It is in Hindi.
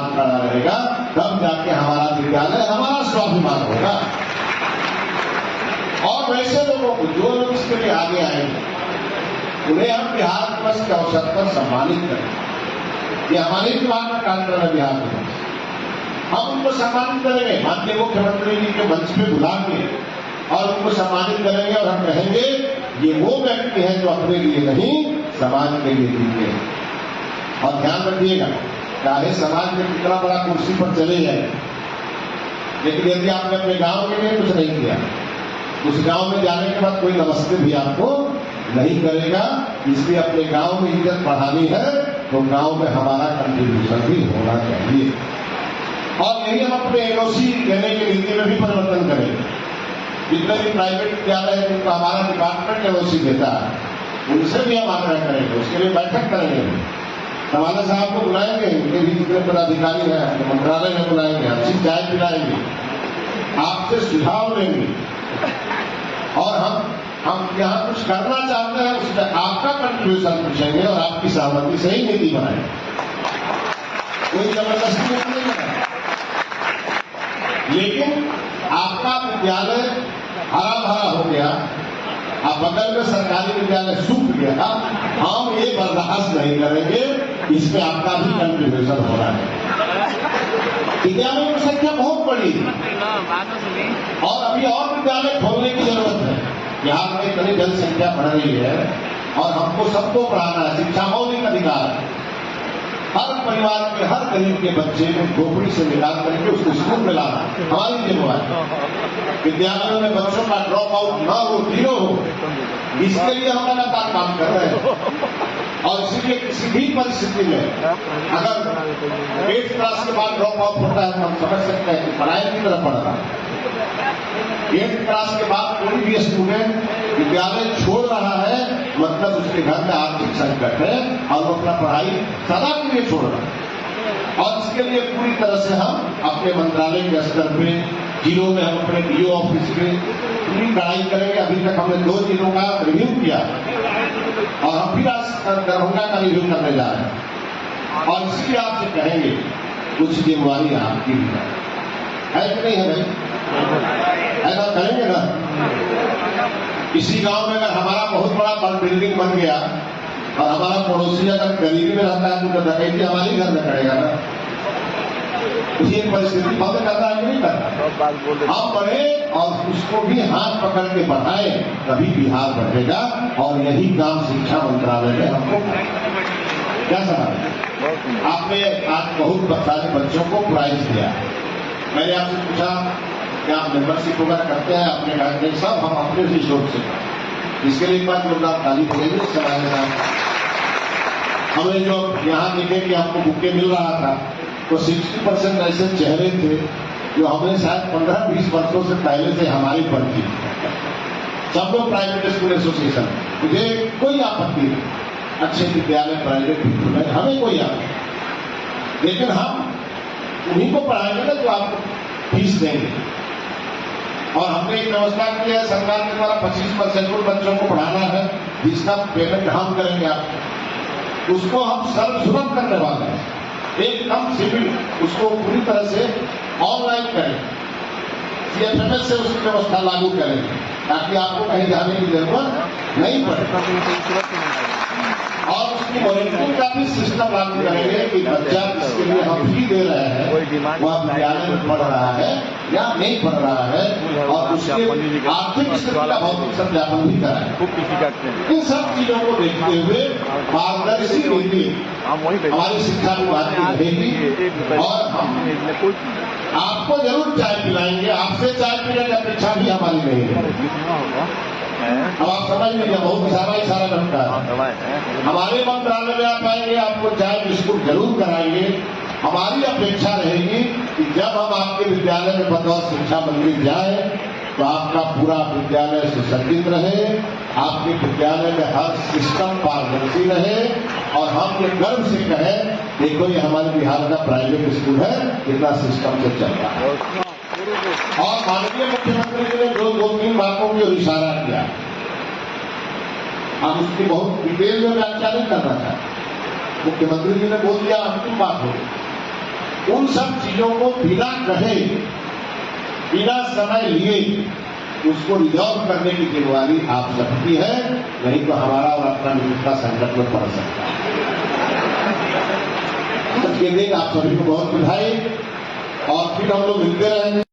खड़ा रहेगा, तब जाके हमारा विद्यालय हमारा स्वाभिमान होगा। और वैसे लोगों को जो लोग इसके लिए आगे आएंगे उन्हें हम बिहार दिवस के अवसर पर सम्मानित करेंगे। ये हमारे विभाग का कार्यक्रम है बिहार दिवस, हम उनको सम्मानित करेंगे माननीय मुख्यमंत्री जी के मंच पे बुला के और उनको सम्मानित करेंगे और हम कहेंगे ये वो व्यक्ति है जो अपने लिए नहीं समाज के लिए जीते। और ध्यान रखिएगा, चाहे समाज में कितना बड़ा कुर्सी पर चले जाए, लेकिन यदि आपने अपने गांव के लिए कुछ नहीं किया, उस गांव में जाने के बाद कोई नमस्ते भी आपको नहीं करेगा। इसलिए अपने गांव में इज्जत बढ़ानी है तो गांव में हमारा कंट्रीब्यूशन भी होना चाहिए। और यही हम अपने एनओसी देने की नीति में भी परिवर्तन करेंगे। जितने भी प्राइवेट विद्यालय है जिनको हमारा डिपार्टमेंट एनओसी देता है उनसे भी हम आग्रह करेंगे, उसके लिए बैठक करेंगे। रवाना साहब को बुलाएंगे, उनके भी जितने पदाधिकारी हैं मंत्रालय में बुलाएंगे, अच्छी चाय पिलाएंगे, आपसे सुझाव लेंगे और हम यहाँ कुछ करना चाहते हैं उसमें आपका कंट्रीब्यूशन पूछेंगे और आपकी सहमति से ही नीति बनाएंगे। कोई जबरदस्ती नहीं बनाएगा, लेकिन आपका विद्यालय हरा भरा हो गया, अब बगल में सरकारी विद्यालय सूख गया, हम ये बर्दाश्त नहीं करेंगे, इसमें आपका भी कंट्रीब्यूशन हो रहा है। विद्यालयों की संख्या बहुत बड़ी और अभी और विद्यालय खोलने की जरूरत है। बिहार में इतनी जनसंख्या बढ़ रही है और हमको सबको पढ़ाना है, शिक्षा मौलिक अधिकार है। हर परिवार के हर गरीब के बच्चे को झोपड़ी से निकाल करके उसको स्कूल में लाना हमारी जिम्मेवारी। विद्यालयों में बच्चों का ड्रॉप आउट न हो, जीरो हो, इसके लिए हम लगातार काम कर रहे हैं। और इसीलिए किसी भी परिस्थिति में अगर 8th क्लास के बाद ड्रॉप आउट होता है तो हम समझ सकते हैं कि पढ़ाई की तरफ बढ़ रहा है। 8th क्लास के बाद कोई भी स्टूडेंट विद्यालय छोड़ रहा है मतलब उसके घर में आर्थिक संकट है और वो अपना पढ़ाई सदा के लिए छोड़ रहा है। और इसके लिए पूरी तरह से हम अपने मंत्रालय के स्तर पे जिलों में हम अपने डीओ ऑफिस पे पूरी कड़ाई करेंगे। अभी तक हमने 2 जिलों का रिव्यू किया और हम फिर आज दरभंगा का रिव्यू करने जा रहे हैं। और इसलिए आपसे कहेंगे कुछ जिम्मेवारी आपकी भी है कि नहीं है भाई? ऐसा करेंगे ना? किसी गांव में अगर हमारा बहुत बड़ा बिल्डिंग बन गया और हमारा पड़ोसी अगर गरीबी में रहता है तो डकैती हमारे घर में करेगा ना। ये परिस्थिति बंद करना है कि नहीं करना? हम बढ़े और उसको भी हाथ पकड़ के बढ़ाए तभी बिहार बढ़ेगा। और यही काम शिक्षा मंत्रालय ने हमको क्या समझ। आपने आज बहुत सारे बच्चों को प्राइज दिया। मैंने आपसे पूछा कि आप मेंबरशिप वगैरह करते हैं? अपने कहा सब हम अपने रिसोर्स से। इसके लिए एक बात जोरदार ताली बजेगी। समय में हमें जो यहाँ देखे कि आपको बुके मिल रहा था तो 60% ऐसे चेहरे थे जो हमने शायद 15-20 वर्षों से पहले से हमारी पढ़ती। सब लोग प्राइवेट स्कूल एसोसिएशन, मुझे कोई आपत्ति नहीं, अच्छे विद्यालय प्राइवेट में हमें कोई आपत्ति, लेकिन हम उन्हीं को पढ़ाएंगे ना जो आपको फीस देंगे। और हमने एक व्यवस्था की है सरकार के द्वारा 25% उन बच्चों को पढ़ाना है जिसका पेमेंट हम करेंगे आपको, उसको हम सर्वसुलभ करने वाले हैं, एकदम सिविल, उसको पूरी तरह से ऑनलाइन करें, CFMS से उसकी व्यवस्था लागू करेंगे ताकि आपको कहीं जाने की जरूरत नहीं पड़े। और उसकी मॉनिटरिंग का भी सिस्टम लागू करेंगे कि बच्चा जिसके लिए हम फी दे रहे हैं वह विद्यालय में पढ़ रहा है या नहीं पढ़ रहा है और उसके आर्थिक स्थिति का भौतिक सत्यापन भी कराएं। इन सब चीजों को देखते हुए पारदर्शी नीति हमारी शिक्षा विभाग की रहेगी। और हम आपको जरूर चाय पिलाएंगे, आपसे चाय पीने की अपेक्षा भी हमारी नहीं है। अब आप समझ लीजिए, बहुत इशारा करता है। हमारे मंत्रालय में आप आएंगे, आपको चाय बिस्कुट जरूर कराएंगे। हमारी अपेक्षा रहेगी कि जब हम आपके विद्यालय में बतौर शिक्षा मंत्री जाए तो आपका पूरा विद्यालय सुसज्जित रहे, आपके विद्यालय में हर सिस्टम पारदर्शी रहे और हम ये गर्व से कहें देखो ये हमारे बिहार का प्राइवेट स्कूल है, इतना सिस्टम से चल रहा है। और माननीय मुख्यमंत्री जी ने जो 2-3 बातों की ओर इशारा किया, हम उसकी बहुत डिटेल में व्याख्या नहीं करना चाहते। मुख्यमंत्री जी ने बोल दिया अंतिम बात हो उन सब चीजों को बिना कहे, बिना समय लिए उसको रिजॉल्व करने की जिम्मेदारी आप सबकी है, नहीं तो हमारा और अपना मित्रता संकट में पड़ सकता है। आज के दिन आप सभी को बहुत बधाई, और फिर हम लोग मिलते रहेंगे।